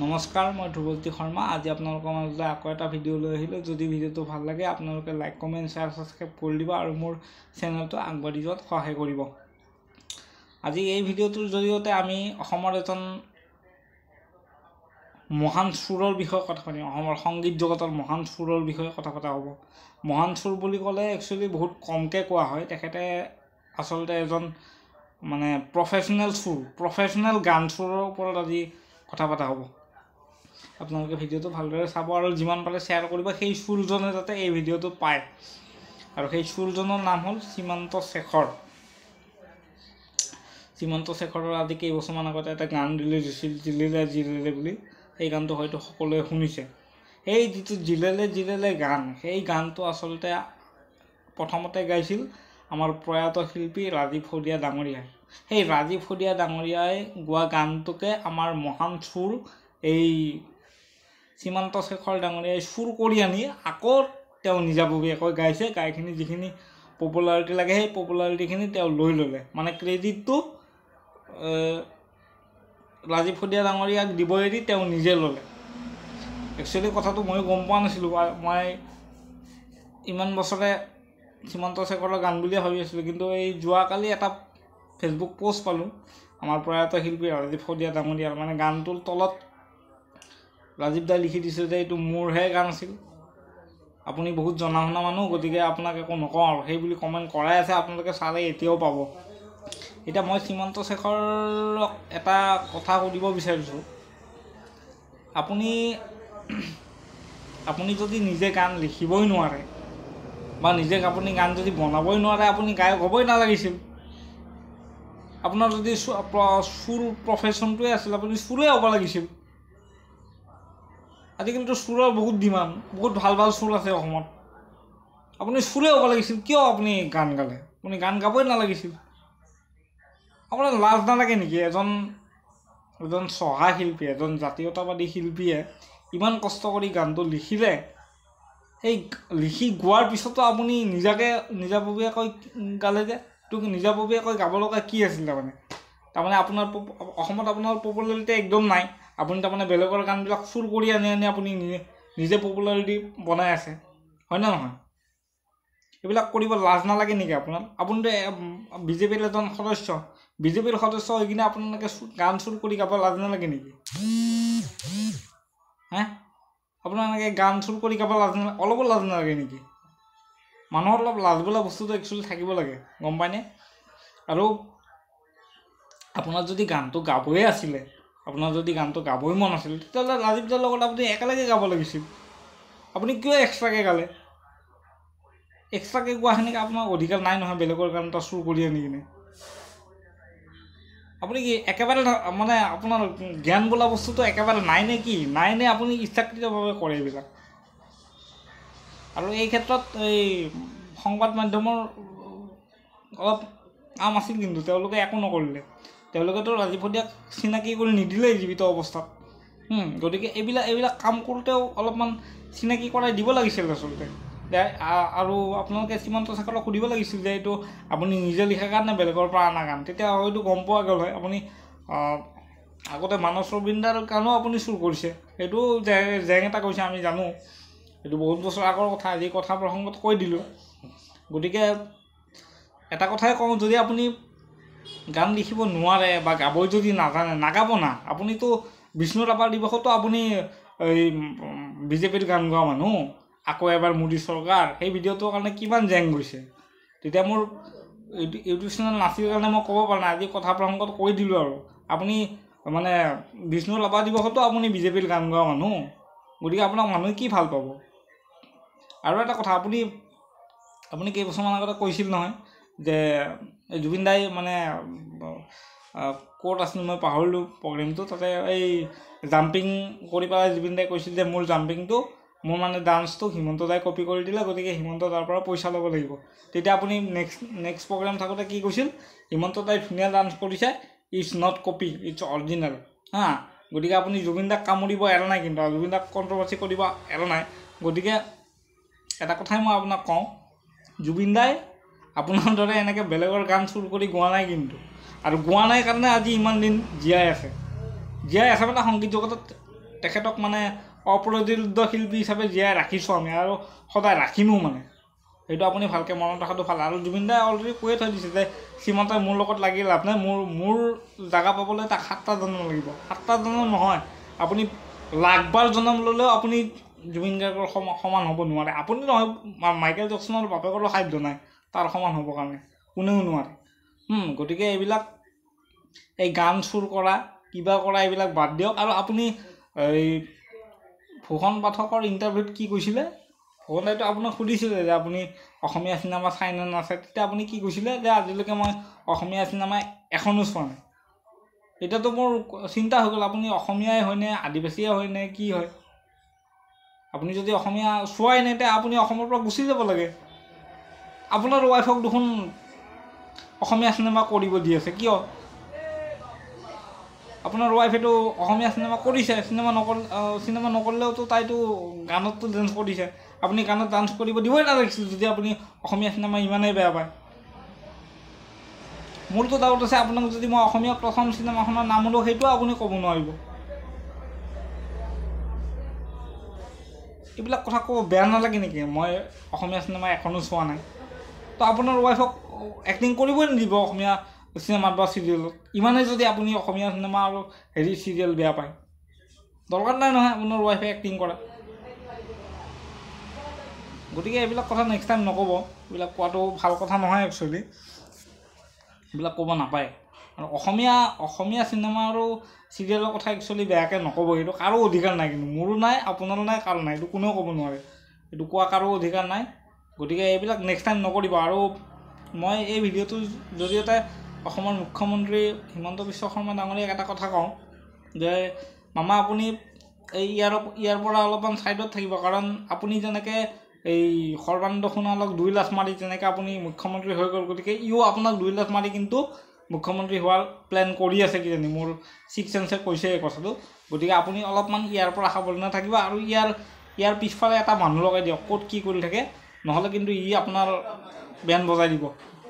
নমস্কাৰ, মই ধ্ৰুৱজ্যোতি শৰ্মা। আজি আপোনালোকৰ মাজলৈ আকৌ এটা ভিডিঅ' লৈ আহিলোঁ। যদি ভিডিঅ'টো ভাল লাগে আপোনালোকে লাইক, কমেণ্ট, শ্বেয়াৰ, ছাবস্ক্ৰাইব কৰি দিব আৰু মোৰ চেনেলটো আগবাঢ়ি যোৱাত সহায় কৰিব। আজি এই ভিডিঅ'টোৰ জৰিয়তে আমি অসমৰ এজন মহান সুৰৰ বিষয়ে কথা পাতিম। অসমৰ সংগীত জগতৰ মহান সুৰৰ বিষয়ে কথা পতা হ'ব। মহান সুৰ বুলি ক'লে একচুৱেলি বহুত কমকৈ কোৱা হয়। তেখেতে আচলতে এজন প্ৰফেশ্যনেল সুৰ, প্ৰফেশ্যনেল গান সুৰৰ ওপৰত আজি কথা পতা হ'ব। আপোনালোকে ভিডিঅ'টো ভালদৰে চাব আৰু যিমান পাৰে শ্বেয়াৰ কৰিব, সেই সুৰজনে যাতে এই ভিডিঅ'টো পায়। আৰু সেই সুৰজনৰ নাম হ'ল শ্ৰীমন্ত শেখৰ। শ্ৰীমন্ত শেখৰৰ আজি কেইবছৰমান আগতে এটা গান ৰিলিজ হৈছিল, জিলেলে জিলেলে বুলি। সেই গানটো হয়তো সকলোৱে শুনিছে। সেই যিটো জিলেলে জিলেলে গান, সেই গানটো আচলতে প্ৰথমতে গাইছিল আমাৰ প্ৰয়াত শিল্পী ৰাজীৱ শদিয়া ডাঙৰীয়াই। সেই ৰাজীৱ শদিয়া ডাঙৰীয়াই গোৱা গানটোকে আমাৰ মহান সুৰ এই শ্ৰীমন্ত শেখৰ ডাঙৰীয়াই সুৰ কৰি আনি আকৌ তেওঁ নিজাববীয়াকৈ গাইছে। গাইখিনি যিখিনি পপুলাৰিটি লাগে, সেই পপুলাৰিটিখিনি তেওঁ লৈ ল'লে। ক্ৰেডিটটো ৰাজীৱ শদিয়া ডাঙৰীয়াক দিব এৰি তেওঁ নিজে ল'লে। একচুৱেলি কথাটো ময়ো গম পোৱা নাছিলোঁ। মই ইমান বছৰে শ্ৰীমন্ত শেখৰৰ গান বুলিয়ে ভাবি আছিলোঁ। কিন্তু এই যোৱাকালি এটা ফেচবুক পোষ্ট পালোঁ আমাৰ প্ৰয়াত শিল্পী ৰাজীৱ শদিয়া ডাঙৰীয়াৰ। গানটোৰ তলত ৰাজীৱ দাই লিখি দিছে যে এইটো মোৰহে গান আছিল। আপুনি বহুত জনা শুনা মানুহ, গতিকে আপোনাক একো নকওঁ আৰু সেই বুলি কমেণ্ট কৰাই আছে। আপোনালোকে চালে এতিয়াও পাব। এতিয়া মই শ্ৰীমন্ত শেখৰক এটা কথা সুধিব বিচাৰিছোঁ। আপুনি যদি নিজে গান লিখিবই নোৱাৰে বা নিজে আপুনি গান যদি বনাবই নোৱাৰে, আপুনি গায়ক হ'বই নালাগিছিল। আপোনাৰ যদি সুৰ প্ৰফেশ্যনটোৱে আছিল, আপুনি সুৰে হ'ব লাগিছিল। আজিকালিতো সুৰৰ বহুত ডিমাণ্ড, বহুত ভাল ভাল সুৰ আছে অসমত। আপুনি সুৰে হ'ব লাগিছিল। কিয় আপুনি গান গালে? আপুনি গান গাবই নালাগিছিল। আপোনাৰ লাজ নালাগে নেকি? এজন চহা শিল্পী, এজন জাতীয়তাবাদী শিল্পীয়ে ইমান কষ্ট কৰি গানটো লিখিলে। সেই লিখি গোৱাৰ পিছতো আপুনি নিজাববীয়াকৈ গালে যে, তোক নিজাববীয়াকৈ গাব লগা কি আছিল? আপোনাৰ অসমত আপোনাৰ পপুলাৰিটি একদম নাই। আপুনি বেলেগৰ গানবিলাক সুৰ কৰি আনি আপুনি নিজে পপুলাৰিটি বনাই আছে, হয় নে নহয়? এইবিলাক কৰিব লাজ নালাগে নেকি আপোনাৰ? আপুনিতো বিজেপিৰ এজন সদস্য। বিজেপিৰ সদস্য হৈ কিনে আপোনালোকে গান চুৰ কৰি গাব লাজ নালাগে নেকি? আপোনালোকে গান চুৰ কৰি গাব অলপো লাজ নালাগে নেকি? মানুহৰ অলপ লাজ বোলা বস্তুটো একচুৱেলি থাকিব লাগে, গম পায়নে? আৰু আপোনাৰ যদি গানটো গাবই আছিলে, আপোনাৰ যদি গানটো গাবই মন আছিল, তেতিয়াহ'লে ৰাজীৱ দাৰ লগত আপুনি একেলগে গাব লাগিছিল। আপুনি কিয় এক্সট্ৰাকৈ গালে? এক্সট্ৰাকৈ গোৱা সেনেকৈ আপোনাৰ অধিকাৰ নাই নহয়, বেলেগৰ গান এটা চুৰ কৰি আনি কিনে। আপুনি কি একেবাৰে আপোনাৰ জ্ঞান বোলা বস্তুটো একেবাৰে নাই নে কি? নাই নে আপুনি ইচ্ছাকৃতভাৱে কৰে এইবিলাক? আৰু এই ক্ষেত্ৰত এই সংবাদ মাধ্যমৰ অলপ কাম আছিল, কিন্তু তেওঁলোকে একো নকৰিলে। তেওঁলোকেতো ৰাজীৱ শদিয়াক চিনাকি কৰি নিদিলেই জীৱিত অৱস্থাত। গতিকে এইবিলাক কাম কৰোঁতেও অলপমান চিনাকি কৰাই দিব লাগিছিল আচলতে। আৰু আপোনালোকে শ্ৰীমন্ত শেখৰক সুধিব লাগিছিল যে এইটো আপুনি নিজে লিখা গান নে বেলেগৰ পৰা অনা গান? তেতিয়া হয়তো গম পোৱা গ'ল হয়। আপুনি আগতে মানস ৰবীন্দ্ৰৰ গানো আপুনি চুৰ কৰিছে, সেইটো জেং এটা কৈছে, আমি জানো। এইটো বহুত বছৰ আগৰ কথা, আজি কথা প্ৰসংগত কৈ দিলোঁ। গতিকে এটা কথাই কওঁ, যদি আপুনি গান লিখিব নোৱাৰে বা গাবই যদি নাজানে, নাগাব না। আপুনিতো বিষ্ণু ৰাভা দিৱসতো আপুনি এই বিজেপিৰ গান গোৱা মানুহ, আকৌ এবাৰ মোদী চৰকাৰ, সেই ভিডিঅ'টোৰ কাৰণে কিমান জেং গৈছে। তেতিয়া মোৰ ইউটিউব চেনেল নাছিল কাৰণে মই ক'ব পৰা নাই। আজি কথা প্ৰসংগত কৈ দিলোঁ আৰু। আপুনি বিষ্ণু ৰাভা দিৱসতো আপুনি বিজেপিৰ গান গোৱা মানুহ, গতিকে আপোনাক মানুহে কি ভাল পাব? আৰু এটা কথা, আপুনি কেইবছৰমান আগতে কৈছিল নহয় যে জুবিন দাই ক'ত আছিল মই পাহৰিলোঁ প্ৰগ্ৰেমটো, তাতে এই জাম্পিং কৰি পেলাই জুবিন দাই কৈছিল যে মোৰ জাম্পিংটো, মোৰ ডান্সটো হিমন্ত দাই কপি কৰি দিলে, গতিকে হিমন্ত দাৰ পৰা পইচা ল'ব লাগিব। তেতিয়া আপুনি নেক্সট প্ৰগ্ৰেম থাকোঁতে কি কৈছিল? হিমন্ত দাই ধুনীয়া ডান্স কৰিছে, it's not copy, it's original. গতিকে আপুনি জুবিন দাক কামুৰিব এৰা নাই, কিন্তু জুবিন দাক কণ্ট্ৰভাৰ্চি কৰিব এৰা নাই। গতিকে এটা কথাই মই আপোনাক কওঁ, জুবিন দাই আপোনাৰ দৰে এনেকৈ বেলেগৰ গান চুৰ কৰি গোৱা নাই কিন্তু। আৰু গোৱা নাই কাৰণে আজি ইমান দিন জীয়াই আছে সংগীত জগতত তেখেতক মানে অপ্ৰতিৰোধ শিল্পী হিচাপে জীয়াই ৰাখিছোঁ আমি আৰু সদায় ৰাখিমো মানে সেইটো আপুনি ভালকৈ মনত ৰখাটো ভাল। আৰু জুবিন দাই অলৰেডি কৈয়ে থৈ দিছে যে শ্ৰীমন্তই মোৰ লগত লাগি লাভ নাই, মোৰ জেগা পাবলৈ তাক 7টা জন্ম লাগিব। 7টা জন্ম নহয়, আপুনি লাখবাৰ জন্ম ল'লেও আপুনি জুবিন গাৰ্গৰ সমান হ'ব নোৱাৰে। আপুনি নহয়, মাইকেল জেকচনৰ বাপেকৰো সাধ্য নাই তাৰ সমান হ'বৰ কাৰণে, কোনেও নোৱাৰে। গতিকে এইবিলাক এই গান চুৰ কৰা কিবা কৰা এইবিলাক বাদ দিয়ক। আৰু আপুনি এই ফুকন পাঠকৰ ইণ্টাৰভিউত কি কৈছিলে, ফুকন দাইটো আপোনাক সুধিছিলে যে আপুনি অসমীয়া চিনেমা চাই নে নাচায়, তেতিয়া আপুনি কি কৈছিলে যে আজিলৈকে মই অসমীয়া চিনেমা এখনো চোৱা নাই। এতিয়াতো মোৰ চিন্তা হৈ গ'ল আপুনি অসমীয়াই হয়নে আদিবাসীয়ে হয়নে কি হয়। আপুনি যদি অসমীয়া চোৱাই নাই তেতিয়া আপুনি অসমৰ পৰা গুচি যাব লাগে। আপোনাৰ ৱাইফক দেখোন অসমীয়া চিনেমা কৰিব দি আছে, কিয়? আপোনাৰ ৱাইফেতো অসমীয়া চিনেমা কৰিছে, চিনেমা নকৰিলেওতো তাইতো গানততো ডান্স কৰিছে। আপুনি গানত ডান্স কৰিব দিবই নালাগিছিল যদি আপুনি অসমীয়া চিনেমা ইমানেই বেয়া পায়। মোৰতো ডাউট আছে আপোনাক যদি মই অসমীয়া প্ৰথম চিনেমাখনৰ নাম হ'লেও সেইটোও আপুনি ক'ব নোৱাৰিব। এইবিলাক কথা ক'ব বেয়া নালাগে নেকি? মই অসমীয়া চিনেমা এখনো চোৱা নাই, তো আপোনাৰ ৱাইফক এক্টিং কৰিবই নিদিব অসমীয়া চিনেমাত বা চিৰিয়েলত। ইমানেই যদি আপুনি অসমীয়া চিনেমা আৰু চিৰিয়েল বেয়া পায়, দৰকাৰ নাই নহয় আপোনাৰ ৱাইফে এক্টিং কৰা। গতিকে এইবিলাক কথা নেক্সট টাইম নক'ব, এইবিলাক কোৱাটো ভাল কথা নহয় একচুৱেলি, এইবিলাক ক'ব নাপায়। আৰু অসমীয়া চিনেমা আৰু চিৰিয়েলৰ কথা একচুৱেলি বেয়াকৈ নক'ব, সেইটো কাৰো অধিকাৰ নাই, কিন্তু মোৰো নাই, আপোনাৰো নাই, কাৰো নাই, এইটো কোনেও ক'ব নোৱাৰে, এইটো কোৱা কাৰো অধিকাৰ নাই। গতিকে এইবিলাক নেক্সট টাইম নকৰিব। আৰু মই এই ভিডিঅ'টোৰ জৰিয়তে অসমৰ মুখ্যমন্ত্ৰী হিমন্ত বিশ্ব শৰ্মা ডাঙৰীয়াক এটা কথা কওঁ যে মামা আপুনি ইয়াৰ পৰা অলপমান ছাইডত থাকিব, কাৰণ আপুনি যেনেকৈ এই সৰ্বানন্দ সোণোৱালক 2 লাখ মাৰি যেনেকৈ আপুনি মুখ্যমন্ত্ৰী হৈ গ'ল, গতিকে আপোনাক 2 লাখ মাৰি কিন্তু মুখ্যমন্ত্ৰী হোৱাৰ প্লেন কৰি আছে কিজানি, মোৰ 6 চেন্সে কৈছে এই কথাটো। গতিকে আপুনি অলপমান ইয়াৰ পৰা সাৱধানে থাকিব আৰু ইয়াৰ পিছফালে এটা মানুহ লগাই দিয়ক ক'ত কি কৰি থাকে, নহ'লে কিন্তু আপোনাৰ বেন বজাই দিব।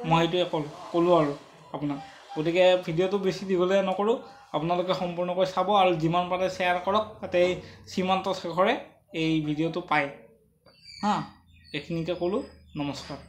মই সেইটোৱে ক'লোঁ আৰু আপোনাক। গতিকে ভিডিঅ'টো বেছি দীঘলীয়া নকৰোঁ, আপোনালোকে সম্পূৰ্ণকৈ চাব আৰু যিমান পাৰে শ্বেয়াৰ কৰক, যাতে শ্ৰীমন্ত শেখৰে এই ভিডিঅ'টো পায়। এইখিনিকে ক'লোঁ, নমস্কাৰ।